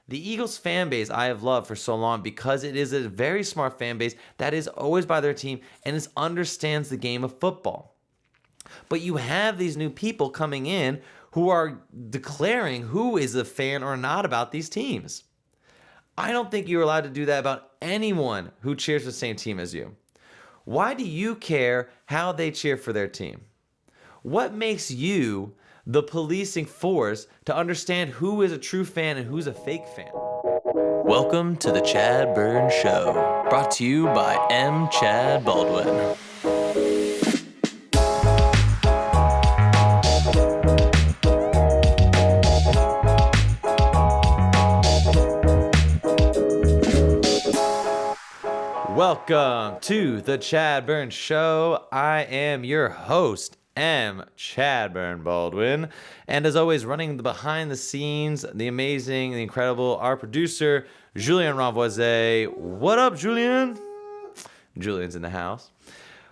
The Eagles fan base I have loved for so long because it is a very smart fan base that is always by their team and understands the game of football. But you have these new people coming in who are declaring who is a fan or not about these teams. I don't think you're allowed to do that about anyone who cheers for the same team as you. Why do you care how they cheer for their team? What makes you the policing force to understand who is a true fan and who's a fake fan? Welcome to the ChadBurn Show, brought to you by M. Chad Baldwin. Welcome to the ChadBurn Show. I am your host, M. ChadBurn Baldwin. And as always, running the behind the scenes, the amazing, the incredible, our producer, Julien Renvoise. What up, Julien? Julian's in the house.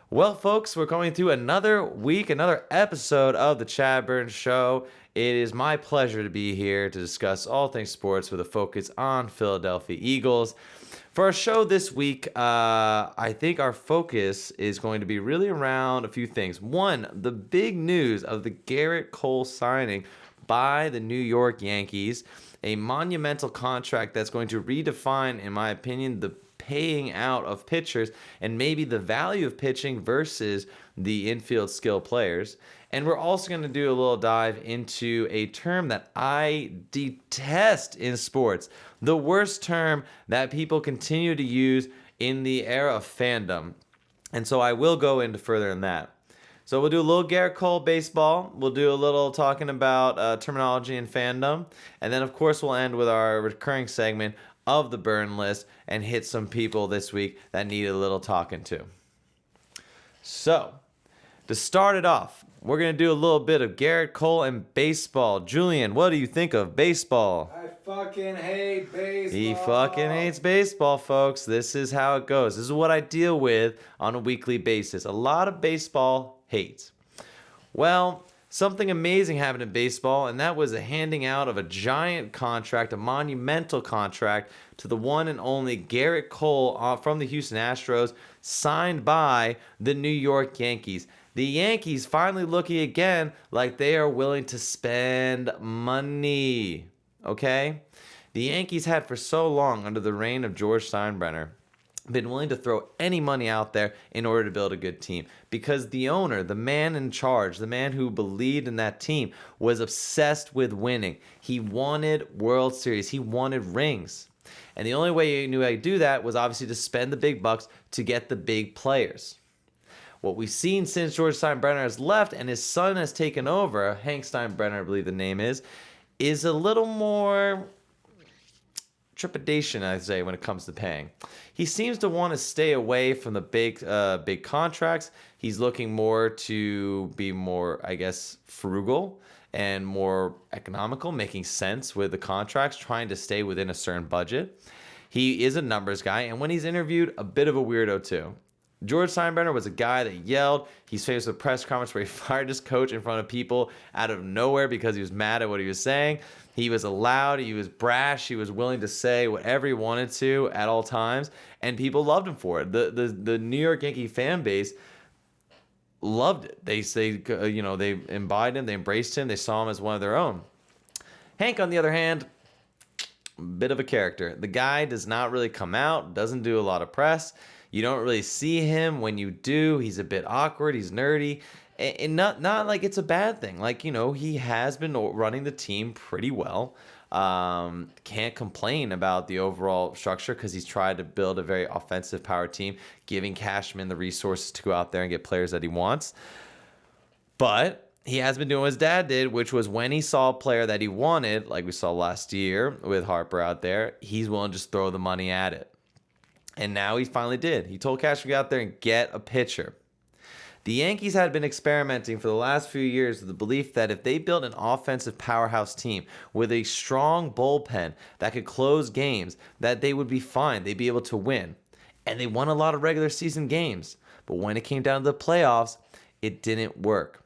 Well, folks, we're going through another week, another episode of the ChadBurn Show. It is my pleasure to be here to discuss all things sports with a focus on Philadelphia Eagles. For our show this week, I think our focus is going to be really around a few things. One, the big news of the Gerrit Cole signing by the New York Yankees, a monumental contract that's going to redefine, in my opinion, the paying out of pitchers and maybe the value of pitching versus the infield skill players. And we're also going to do a little dive into a term that I detest in sports, the worst term that people continue to use in the era of fandom. And so I will go into further in that. So we'll do a little Gerrit Cole baseball. We'll do a little talking about terminology and fandom. And then, of course, we'll end with our recurring segment of the burn list and hit some people this week that need a little talking to. So, to start it off, we're going to do a little bit of Gerrit Cole and baseball. Julian, what do you think of baseball? I fucking hate baseball. He fucking hates baseball, folks. This is how it goes. This is what I deal with on a weekly basis. A lot of baseball hate. Well, something amazing happened in baseball, and that was a handing out of a giant contract, a monumental contract, to the one and only Gerrit Cole from the Houston Astros, signed by the New York Yankees. The Yankees finally looking again like they are willing to spend money, okay? The Yankees had for so long, under the reign of George Steinbrenner, been willing to throw any money out there in order to build a good team, because the owner, the man in charge, the man who believed in that team, was obsessed with winning. He wanted World Series. He wanted rings. And the only way he knew how to do that was obviously to spend the big bucks to get the big players. What we've seen since George Steinbrenner has left and his son has taken over, Hank Steinbrenner, I believe the name is a little more trepidation, I'd say, when it comes to paying. He seems to want to stay away from the big contracts. He's looking more to be more, I guess, frugal and more economical, making sense with the contracts, trying to stay within a certain budget. He is a numbers guy, and when he's interviewed, a bit of a weirdo too. George Steinbrenner was a guy that yelled. He's famous with a press conference where he fired his coach in front of people out of nowhere because he was mad at what he was saying. He was loud, he was brash, he was willing to say whatever he wanted to at all times, and people loved him for it. The New York Yankee fan base loved it. They imbibed him, they embraced him, they saw him as one of their own. Hank, on the other hand, bit of a character. The guy does not really come out, doesn't do a lot of press. You don't really see him. When you do, he's a bit awkward, he's nerdy, and not like it's a bad thing. Like, he has been running the team pretty well. Can't complain about the overall structure because he's tried to build a very offensive power team, giving Cashman the resources to go out there and get players that he wants. But he has been doing what his dad did, which was when he saw a player that he wanted, like we saw last year with Harper out there, he's willing to just throw the money at it. And now he finally did. He told Cashman to get out there and get a pitcher. The Yankees had been experimenting for the last few years with the belief that if they built an offensive powerhouse team with a strong bullpen that could close games, that they would be fine. They'd be able to win. And they won a lot of regular season games. But when it came down to the playoffs, it didn't work.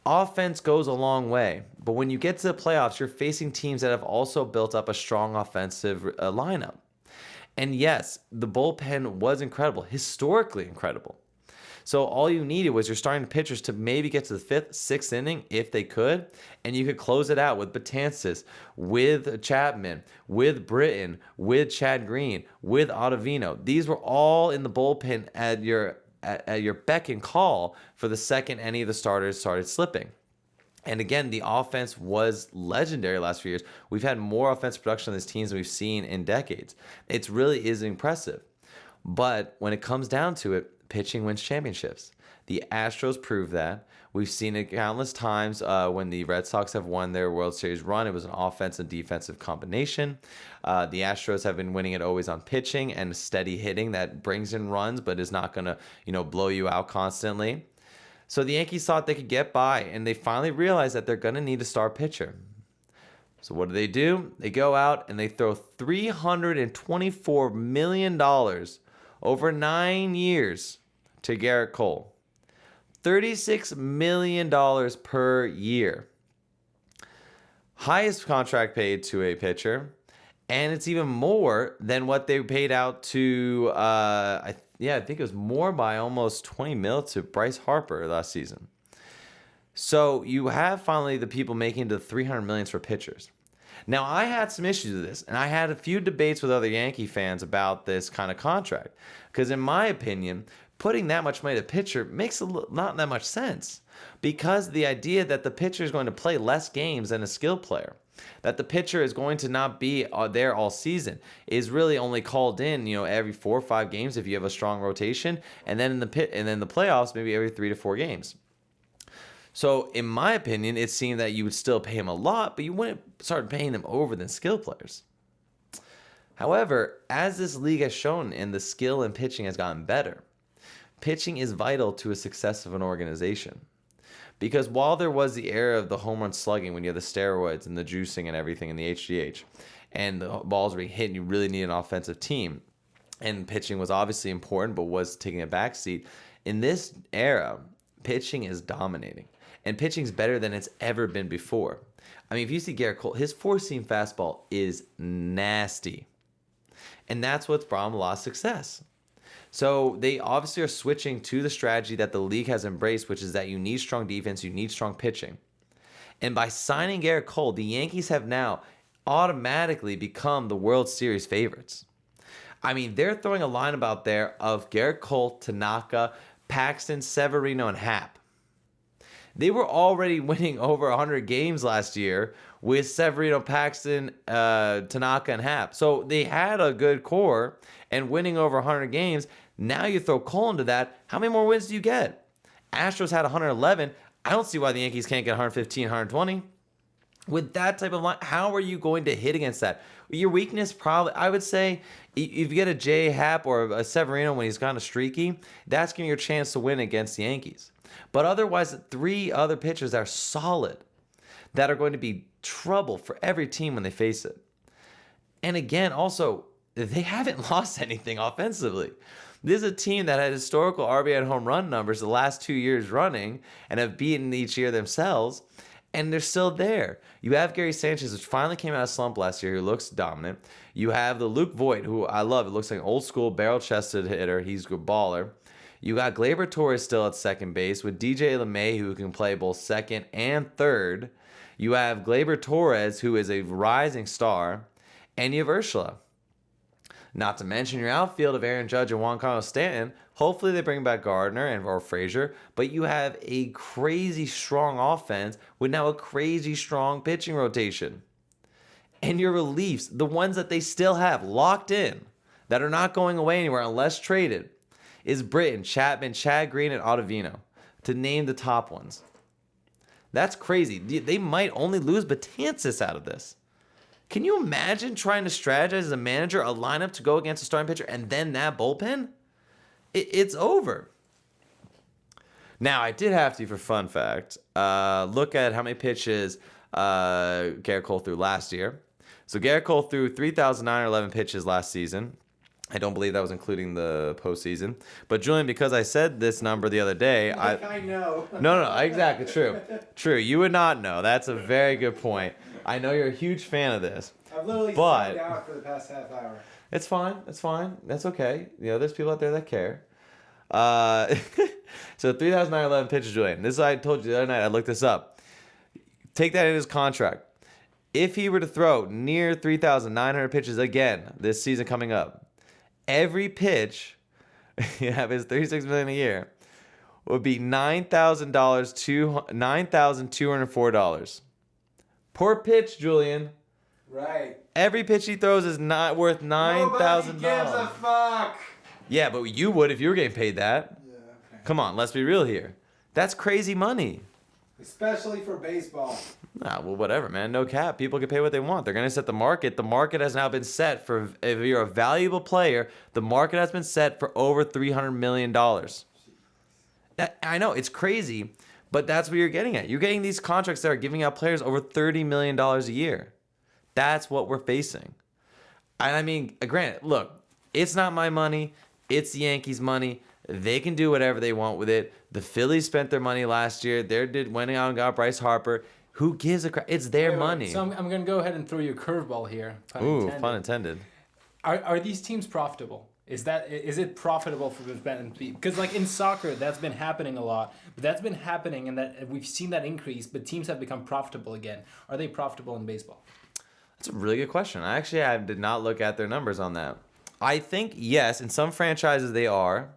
Offense goes a long way, but when you get to the playoffs, you're facing teams that have also built up a strong offensive lineup. And yes, the bullpen was incredible, historically incredible. So all you needed was your starting pitchers to maybe get to the 5th, 6th inning if they could, and you could close it out with Betances, with Chapman, with Britton, with Chad Green, with Ottavino. These were all in the bullpen at your beck and call for the second any of the starters started slipping. And again, the offense was legendary last few years. We've had more offensive production on these teams than we've seen in decades. It really is impressive. But when it comes down to it, pitching wins championships. The Astros prove that. We've seen it countless times when the Red Sox have won their World Series run. It was an offensive defensive combination. The Astros have been winning it always on pitching and steady hitting that brings in runs but is not going to, blow you out constantly. So the Yankees thought they could get by, and they finally realized that they're going to need a star pitcher. So what do? They go out and they throw $324 million over 9 years to Gerrit Cole. $36 million per year. Highest contract paid to a pitcher. And it's even more than what they paid out to, I think it was more by almost $20 million to Bryce Harper last season. So you have finally the people making the $300 million for pitchers. Now, I had some issues with this, and I had a few debates with other Yankee fans about this kind of contract. Because in my opinion, putting that much money to pitcher makes not that much sense. Because the idea that the pitcher is going to play less games than a skill player, that the pitcher is going to not be there all season, is really only called in, every 4 or 5 games if you have a strong rotation, and then in the playoffs, maybe every 3 to 4 games. So, in my opinion, it seemed that you would still pay him a lot, but you wouldn't start paying them over than skill players. However, as this league has shown and the skill in pitching has gotten better, pitching is vital to a success of an organization. Because while there was the era of the home run slugging when you had the steroids and the juicing and everything and the HGH, and the balls were being hit and you really need an offensive team, and pitching was obviously important but was taking a backseat, in this era, pitching is dominating. And pitching's better than it's ever been before. I mean, if you see Gerrit Cole, his 4-seam fastball is nasty. And that's what's brought him a lot of success. So they obviously are switching to the strategy that the league has embraced, which is that you need strong defense, you need strong pitching. And by signing Gerrit Cole, the Yankees have now automatically become the World Series favorites. I mean, they're throwing a lineup out there of Gerrit Cole, Tanaka, Paxton, Severino, and Happ. They were already winning over 100 games last year with Severino, Paxton, Tanaka, and Happ. So they had a good core and winning over 100 games. Now you throw Cole into that. How many more wins do you get? Astros had 111. I don't see why the Yankees can't get 115, 120. With that type of line, how are you going to hit against that? Your weakness probably, I would say, if you get a J. Happ or a Severino when he's kind of streaky, that's giving you a chance to win against the Yankees. But otherwise, 3 other pitchers that are solid, that are going to be trouble for every team when they face it. And again, also, they haven't lost anything offensively. This is a team that had historical RBI and home run numbers the last 2 years running and have beaten each year themselves, and they're still there. You have Gary Sanchez, which finally came out of slump last year, who looks dominant. You have the Luke Voigt, who I love. It looks like an old school barrel-chested hitter. He's a good baller. You got Gleyber Torres still at second base with DJ LeMay, who can play both second and third. You have Gleyber Torres, who is a rising star, and you have Urshela. Not to mention your outfield of Aaron Judge and Juan Carlos Stanton. Hopefully they bring back Gardner or Frazier, but you have a crazy strong offense with now a crazy strong pitching rotation. And your reliefs, the ones that they still have locked in, that are not going away anywhere unless traded, is Britton, Chapman, Chad Green, and Ottavino, to name the top ones. That's crazy. They might only lose Betances out of this. Can you imagine trying to strategize as a manager a lineup to go against a starting pitcher and then that bullpen? It's over. Now, I did have to, for fun fact, look at how many pitches Gerrit Cole threw last year. So Gerrit Cole threw 3,911 pitches last season. I don't believe that was including the postseason. But Julian, because I said this number the other day, I know. No, exactly, true. True, you would not know. That's a very good point. I know you're a huge fan of this. I've literally zoned out for the past half hour. It's fine. That's okay. There's people out there that care. So 3,911 pitches, Julian. This is I told you the other night. I looked this up. Take that in his contract. If he were to throw near 3,900 pitches again this season coming up, every pitch, you have his $36 million a year, would be $9,204 per pitch, Julian. Right. Every pitch he throws is not worth $9,000. Nobody gives a fuck. Yeah, but you would if you were getting paid that. Yeah, okay. Come on, let's be real here. That's crazy money. Especially for baseball. Nah, well, whatever, man. No cap. People can pay what they want. They're going to set the market. The market has now been set for, if you're a valuable player, the market has been set for over $300 million. I know, it's crazy, but that's what you're getting at. You're getting these contracts that are giving out players over $30 million a year. That's what we're facing. And I mean, granted, look, it's not my money. It's the Yankees' money. They can do whatever they want with it. The Phillies spent their money last year. They went out and got Bryce Harper. Who gives a crap? It's their money. So I'm going to go ahead and throw you a curveball here. Pun intended. Are these teams profitable? Is it profitable for them? Because like in soccer, that's been happening a lot. But that's been happening, and that we've seen that increase. But teams have become profitable again. Are they profitable in baseball? That's a really good question. I did not look at their numbers on that. I think yes, in some franchises they are.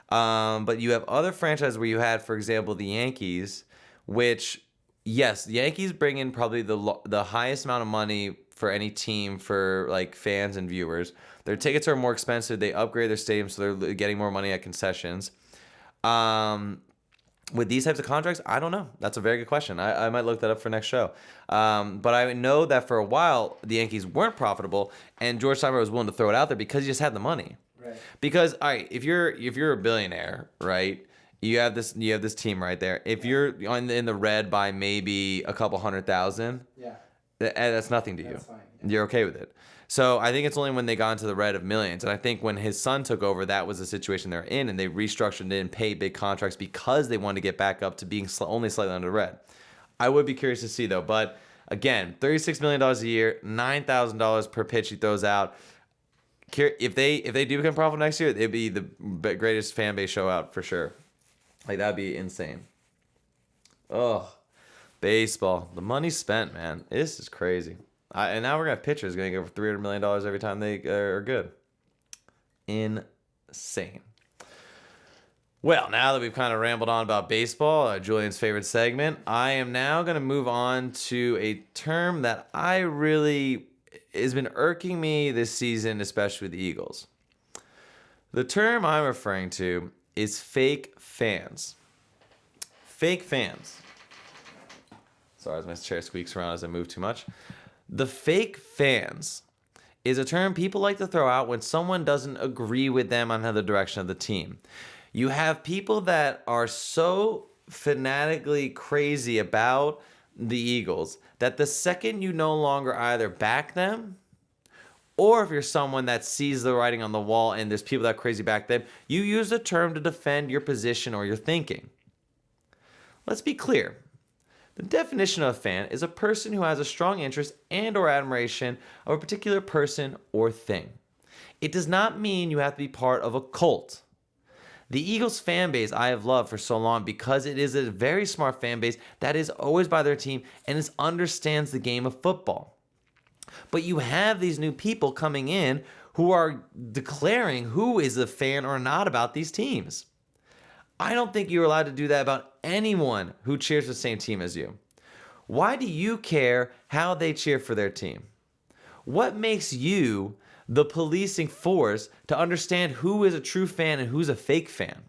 But you have other franchises where you had, for example, the Yankees, which, yes, the Yankees bring in probably the highest amount of money for any team for like fans and viewers. Their tickets are more expensive. They upgrade their stadium, so they're getting more money at concessions. With these types of contracts, I don't know. That's a very good question. I might look that up for next show. But I know that for a while, the Yankees weren't profitable, and George Steinbrenner was willing to throw it out there because he just had the money. Right. Because all right, if you're a billionaire, right? You have this team right there. If you're in the red by maybe a couple 100,000, yeah, that's nothing to you. That's fine. Yeah. You're okay with it. So I think it's only when they got into the red of millions, and I think when his son took over, that was the situation they're in, and they restructured it and paid big contracts because they wanted to get back up to being only slightly under red. I would be curious to see though, but again, $36 million a year, $9,000 per pitch he throws out. If they do become profitable next year, it'd be the greatest fan base show out for sure. Like that'd be insane. Oh, baseball, the money spent, man. This is crazy. And now we're gonna have pitchers going to get over $300 million every time they are good. Insane. Well, now that we've kind of rambled on about baseball, Julian's favorite segment, I am now going to move on to a term that I really has been irking me this season, especially with the Eagles. The term I'm referring to is fake fans. Fake fans. Sorry, as my chair squeaks around as I move too much. The fake fans is a term people like to throw out when someone doesn't agree with them on the direction of the team. You have people that are so fanatically crazy about the Eagles that the second you no longer either back them, or if you're someone that sees the writing on the wall and there's people that are crazy back them, you use the term to defend your position or your thinking. Let's be clear. The definition of a fan is a person who has a strong interest and or admiration of a particular person or thing. It does not mean you have to be part of a cult. The Eagles fan base I have loved for so long because it is a very smart fan base that is always by their team and understands the game of football. But you have these new people coming in who are declaring who is a fan or not about these teams. I don't think you're allowed to do that about anyone who cheers for the same team as you. Why do you care how they cheer for their team? What makes you the policing force to understand who is a true fan and who's a fake fan?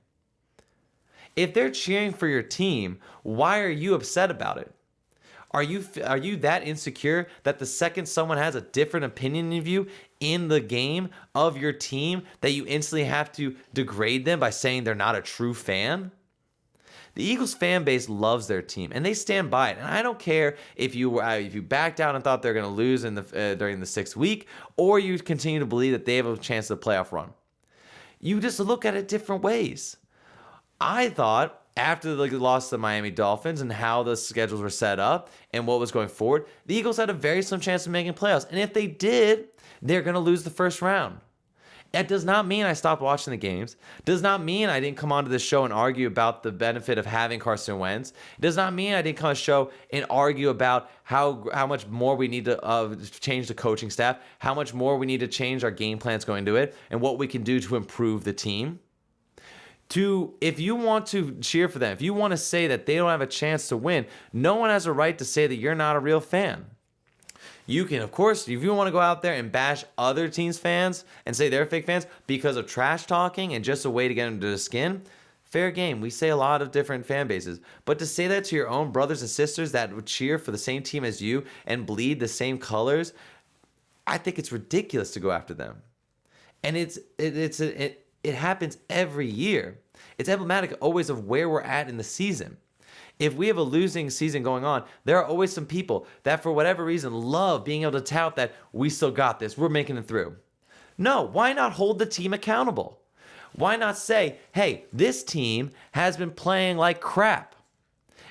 If they're cheering for your team, why are you upset about it? Are you that insecure that the second someone has a different opinion of you in the game of your team that you instantly have to degrade them by saying they're not a true fan? The Eagles fan base loves their team, and they stand by it. And I don't care if you backed out and thought they're going to lose in the during the 6th week, or you continue to believe that they have a chance at the playoff run. You just look at it different ways. I thought after the loss to the Miami Dolphins and how the schedules were set up and what was going forward, the Eagles had a very slim chance of making playoffs. And if they did, they're going to lose the first round. That does not mean I stopped watching the games. Does not mean I didn't come onto this show and argue about the benefit of having Carson Wentz. It does not mean I didn't come on the show and argue about how much more we need to change the coaching staff, how much more we need to change our game plans going into it, and what we can do to improve the team. If you want to cheer for them, if you want to say that they don't have a chance to win, no one has a right to say that you're not a real fan. You can, of course, if you want to go out there and bash other teams' fans and say they're fake fans because of trash talking and just a way to get under the skin, fair game. We say a lot of different fan bases. But to say that to your own brothers and sisters that would cheer for the same team as you and bleed the same colors, I think it's ridiculous to go after them. And it happens every year. It's emblematic always of where we're at in the season. If we have a losing season going on, there are always some people that for whatever reason love being able to tout that we still got this, we're making it through. No, why not hold the team accountable? Why not say, hey, this team has been playing like crap,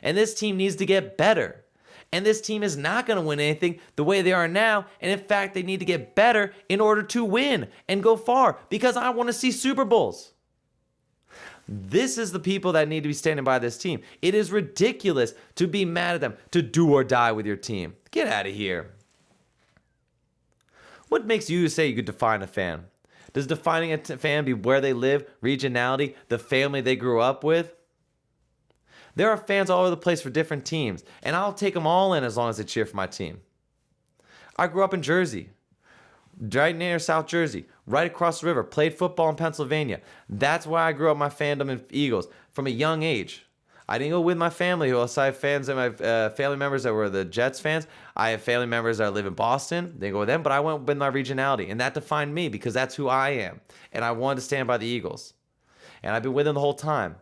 and this team needs to get better. And this team is not going to win anything the way they are now. And in fact, they need to get better in order to win and go far, because I want to see Super Bowls. This is the people that need to be standing by this team. It is ridiculous to be mad at them, to do or die with your team. Get out of here. What makes you say you could define a fan? Does defining a fan be where they live, regionality, the family they grew up with? There are fans all over the place for different teams, and I'll take them all in as long as they cheer for my team. I grew up in Jersey, right near South Jersey, right across the river, played football in Pennsylvania. That's why I grew up my fandom in Eagles from a young age. I didn't go with my family. I have fans and my family members that were the Jets fans. I have family members that live in Boston. They go with them, but I went with my regionality, and that defined me because that's who I am, and I wanted to stand by the Eagles, and I've been with them the whole time.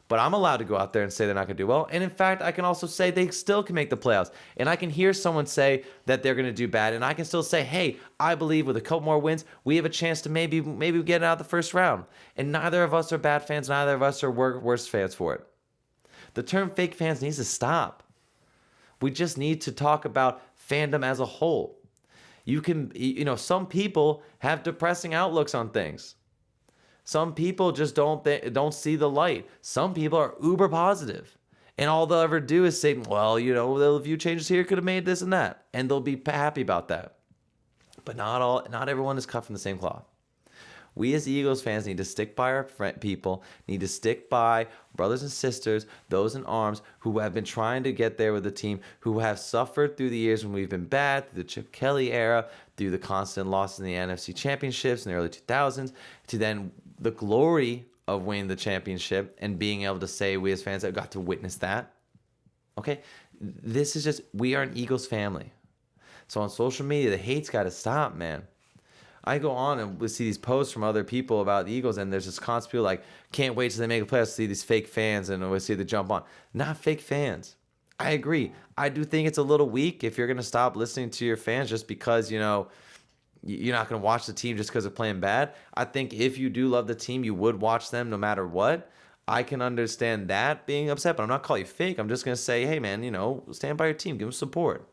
But I'm allowed to go out there and say they're not going to do well. And in fact, I can also say they still can make the playoffs. And I can hear someone say that they're going to do bad. And I can still say, hey, I believe with a couple more wins, we have a chance to maybe get out of the first round. And neither of us are bad fans. Neither of us are worse fans for it. The term fake fans needs to stop. We just need to talk about fandom as a whole. Some people have depressing outlooks on things. Some people just don't see the light. Some people are uber positive. And all they'll ever do is say, well, the few changes here could have made this and that. And they'll be happy about that. But not everyone is cut from the same cloth. We as Eagles fans need to stick by our people, need to stick by brothers and sisters, those in arms who have been trying to get there with the team, who have suffered through the years when we've been bad, through the Chip Kelly era, through the constant losses in the NFC championships in the early 2000s, to then the glory of winning the championship and being able to say we as fans have got to witness that. Okay? This is just, we are an Eagles family. So on social media, the hate's got to stop, man. I go on and we see these posts from other people about the Eagles, and there's this constant people like, can't wait till they make a playoff to see these fake fans, and we see the jump on. Not fake fans. I agree. I do think it's a little weak if you're going to stop listening to your fans just because, you're not going to watch the team just because they're playing bad. I think if you do love the team, you would watch them no matter what. I can understand that being upset, but I'm not calling you fake. I'm just going to say, hey, man, stand by your team. Give them support.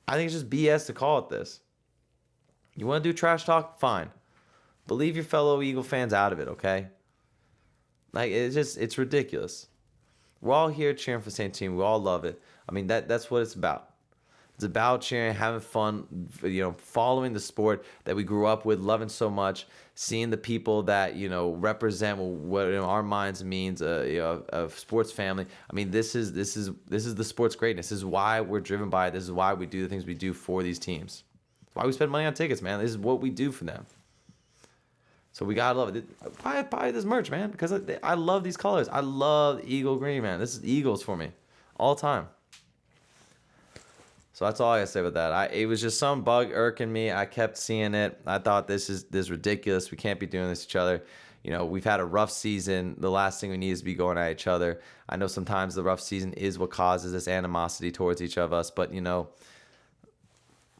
I think it's just BS to call it this. You want to do trash talk? Fine. But leave your fellow Eagle fans out of it, okay? It's ridiculous. We're all here cheering for the same team. We all love it. I mean, that's what it's about. It's about cheering, having fun, following the sport that we grew up with, loving so much, seeing the people that, represent what in our minds means a sports family. I mean, this is the sports greatness. This is why we're driven by it. This is why we do the things we do for these teams. Why we spend money on tickets, man. This is what we do for them. So we gotta love it. Buy this merch, man, because I love these colors. I love Eagle green, man. This is Eagles for me, all the time. So that's all I gotta say about that. It was just some bug irking me. I kept seeing it. I thought this is ridiculous. We can't be doing this to each other. we've had a rough season. The last thing we need is to be going at each other. I know sometimes the rough season is what causes this animosity towards each of us, but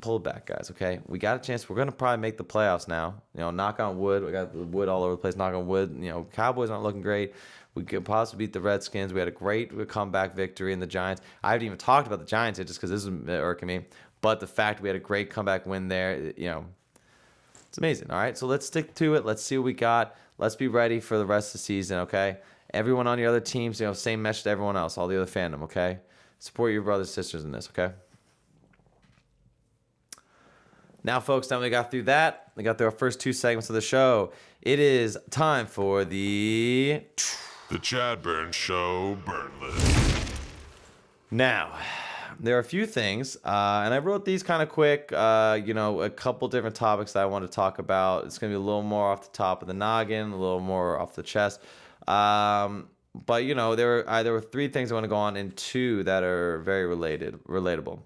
pull it back, guys, okay? We got a chance. We're going to probably make the playoffs now. Knock on wood. We got the wood all over the place. Knock on wood. Cowboys aren't looking great. We could possibly beat the Redskins. We had a great comeback victory in the Giants. I haven't even talked about the Giants yet just because this is irking me. But the fact we had a great comeback win there, it's amazing. All right, so let's stick to it. Let's see what we got. Let's be ready for the rest of the season, okay? Everyone on your other teams, same message to everyone else, all the other fandom, okay? Support your brothers and sisters in this, okay? Now, folks, now we got through that. We got through our first 2 segments of the show. It is time for the ChadBurn Show Burn List. Now, there are a few things, and I wrote these kind of quick, a couple different topics that I want to talk about. It's going to be a little more off the top of the noggin, a little more off the chest. But, there were 3 things I want to go on and 2 that are very relatable.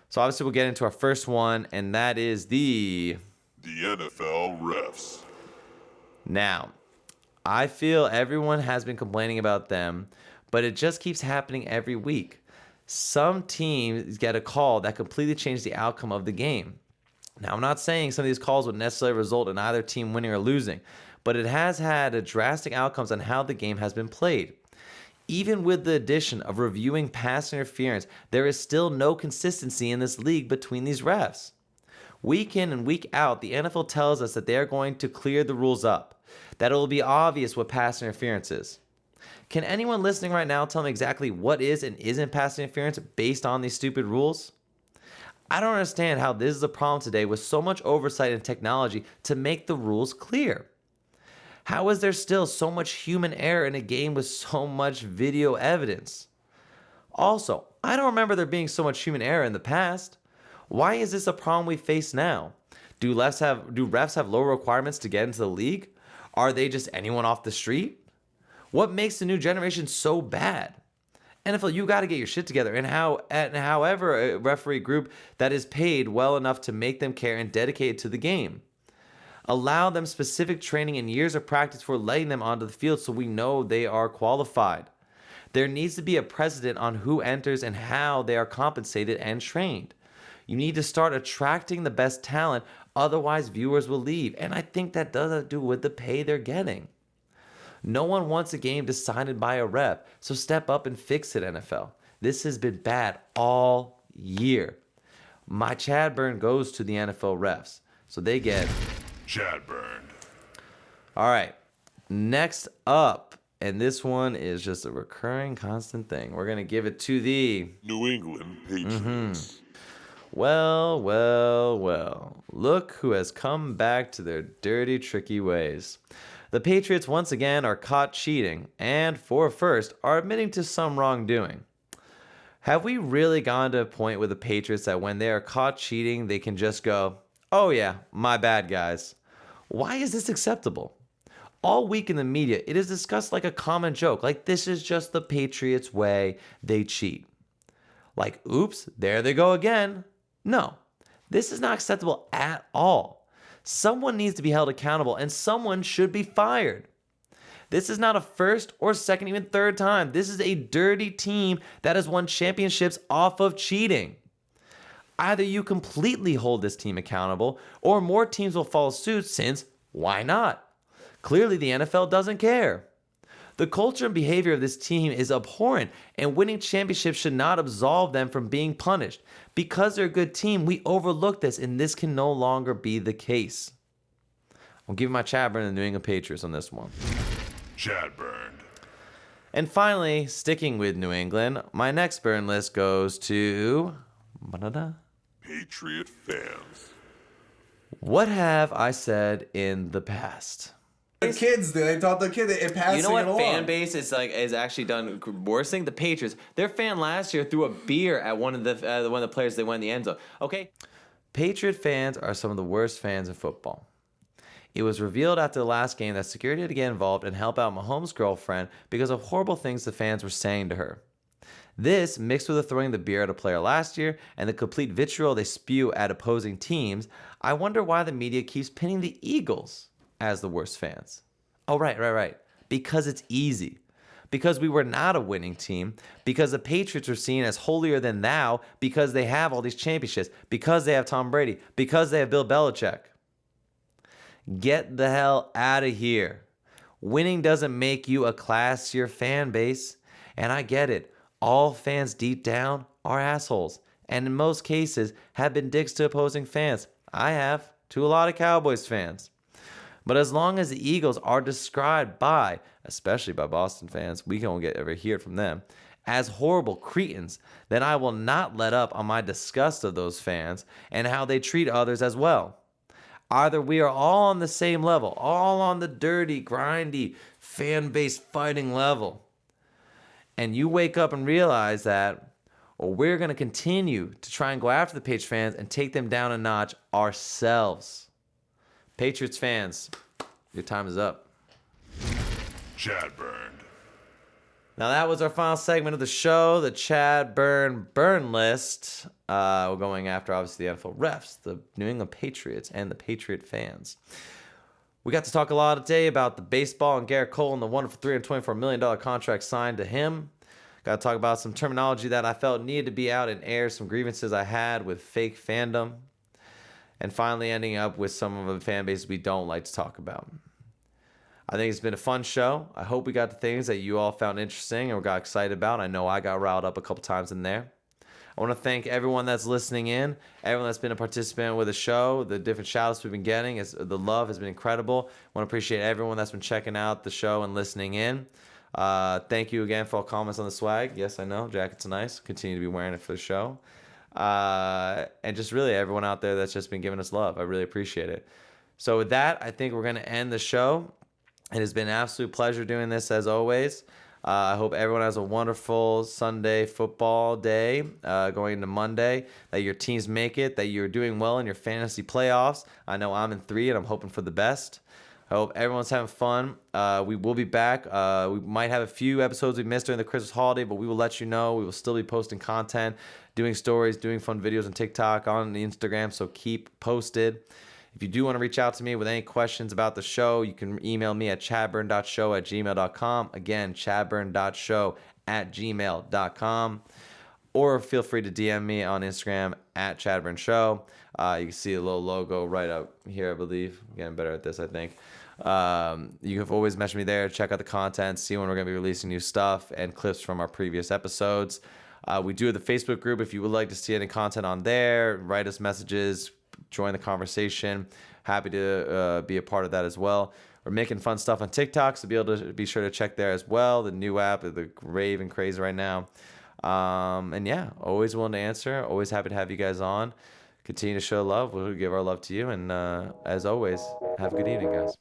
So obviously we'll get into our first one, and that is the NFL refs. Now, I feel everyone has been complaining about them, but it just keeps happening every week. Some teams get a call that completely changes the outcome of the game. Now, I'm not saying some of these calls would necessarily result in either team winning or losing, but it has had drastic outcomes on how the game has been played. Even with the addition of reviewing pass interference, there is still no consistency in this league between these refs. Week in and week out, the NFL tells us that they are going to clear the rules up, that it will be obvious what pass interference is. Can anyone listening right now tell me exactly what is and isn't pass interference based on these stupid rules? I don't understand how this is a problem today with so much oversight and technology to make the rules clear. How is there still so much human error in a game with so much video evidence? Also, I don't remember there being so much human error in the past. Why is this a problem we face now? Do refs have lower requirements to get into the league? Are they just anyone off the street? What makes the new generation so bad? NFL, you got to get your shit together. And however, a referee group that is paid well enough to make them care and dedicated to the game. Allow them specific training and years of practice for letting them onto the field so we know they are qualified. There needs to be a precedent on who enters and how they are compensated and trained. You need to start attracting the best talent, otherwise viewers will leave. And I think that does have to do with the pay they're getting. No one wants a game decided by a ref, so step up and fix it, NFL. This has been bad all year. My ChadBurn goes to the NFL refs, so they get ChadBurn. All right, next up, and this one is just a recurring constant thing. We're going to give it to the New England Patriots. Well. Look who has come back to their dirty, tricky ways. The Patriots once again are caught cheating, and for a first, are admitting to some wrongdoing. Have we really gone to a point with the Patriots that when they are caught cheating, they can just go, "Oh yeah, my bad, guys"? Why is this acceptable? All week in the media, it is discussed like a common joke, like this is just the Patriots' way, they cheat. Like, oops, there they go again. No, this is not acceptable at all. Someone needs to be held accountable and someone should be fired. This is not a first or second, even third time. This is a dirty team that has won championships off of cheating. Either you completely hold this team accountable or more teams will follow suit since why not? Clearly the NFL doesn't care. The culture and behavior of this team is abhorrent, and winning championships should not absolve them from being punished. Because they're a good team, we overlook this, and this can no longer be the case. I'll give my ChadBurn to the New England Patriots on this one. ChadBurn. And finally, sticking with New England, my next burn list goes to Patriot fans. What have I said in the past? The kids, they taught the kid it passing. You know what it along. fan base is actually done worse thing? The Patriots. Their fan last year threw a beer at one of the players they went in the end zone. Okay, Patriot fans are some of the worst fans in football. It was revealed after the last game that security had to get involved and help out Mahomes' girlfriend because of horrible things the fans were saying to her. This, mixed with the throwing the beer at a player last year and the complete vitriol they spew at opposing teams, I wonder why the media keeps pinning the Eagles as the worst fans. Oh, right. Because it's easy. Because we were not a winning team. Because the Patriots are seen as holier than thou. Because they have all these championships. Because they have Tom Brady. Because they have Bill Belichick. Get the hell out of here. Winning doesn't make you a classier fan base. And I get it. All fans deep down are assholes. And in most cases have been dicks to opposing fans. I have to a lot of Cowboys fans. But as long as the Eagles are described by, especially by Boston fans, we don't get ever hear it from them, as horrible cretins, then I will not let up on my disgust of those fans and how they treat others as well. Either we are all on the same level, all on the dirty, grindy, fan-based fighting level, and you wake up and realize that, or we're going to continue to try and go after the Patriots fans and take them down a notch ourselves. Patriots fans, your time is up. ChadBurn. Now that was our final segment of the show, the ChadBurn burn list. We're going after, obviously, the NFL refs, the New England Patriots, and the Patriot fans. We got to talk a lot today about the baseball and Gerrit Cole and the wonderful $324 million contract signed to him. Got to talk about some terminology that I felt needed to be out and air, some grievances I had with fake fandom, and finally ending up with some of the fan bases we don't like to talk about. I think it's been a fun show. I hope we got the things that you all found interesting and got excited about. I know I got riled up a couple times in there. I want to thank everyone that's listening in, everyone that's been a participant with the show, the different shout-outs we've been getting. The love has been incredible. I want to appreciate everyone that's been checking out the show and listening in. Thank you again for all comments on the swag. Yes, I know. Jacket's nice. Continue to be wearing it for the show. And just really everyone out there that's just been giving us love. I really appreciate it. So with that, I think we're going to end the show. It has been an absolute pleasure doing this as always. I hope everyone has a wonderful Sunday football day going into Monday, that your teams make it, that you're doing well in your fantasy playoffs. I know I'm in 3 and I'm hoping for the best. I hope everyone's having fun. We will be back. We might have a few episodes we missed during the Christmas holiday, but we will let you know. We will still be posting content, doing stories, doing fun videos on TikTok, on the Instagram, so keep posted. If you do want to reach out to me with any questions about the show, you can email me at chadburn.show@gmail.com. Again, chadburn.show@gmail.com. Or feel free to DM me on Instagram at chadburnshow. You can see a little logo right up here, I believe. I'm getting better at this, I think. You can always message me there, check out the content, see when we're going to be releasing new stuff and clips from our previous episodes. We do have the Facebook group. If you would like to see any content on there, write us messages, join the conversation. Happy to be a part of that as well. We're making fun stuff on TikTok, so be sure to check there as well. The new app, the rave and craze right now. And yeah, always willing to answer. Always happy to have you guys on. Continue to show love. We'll give our love to you. And as always, have a good evening, guys.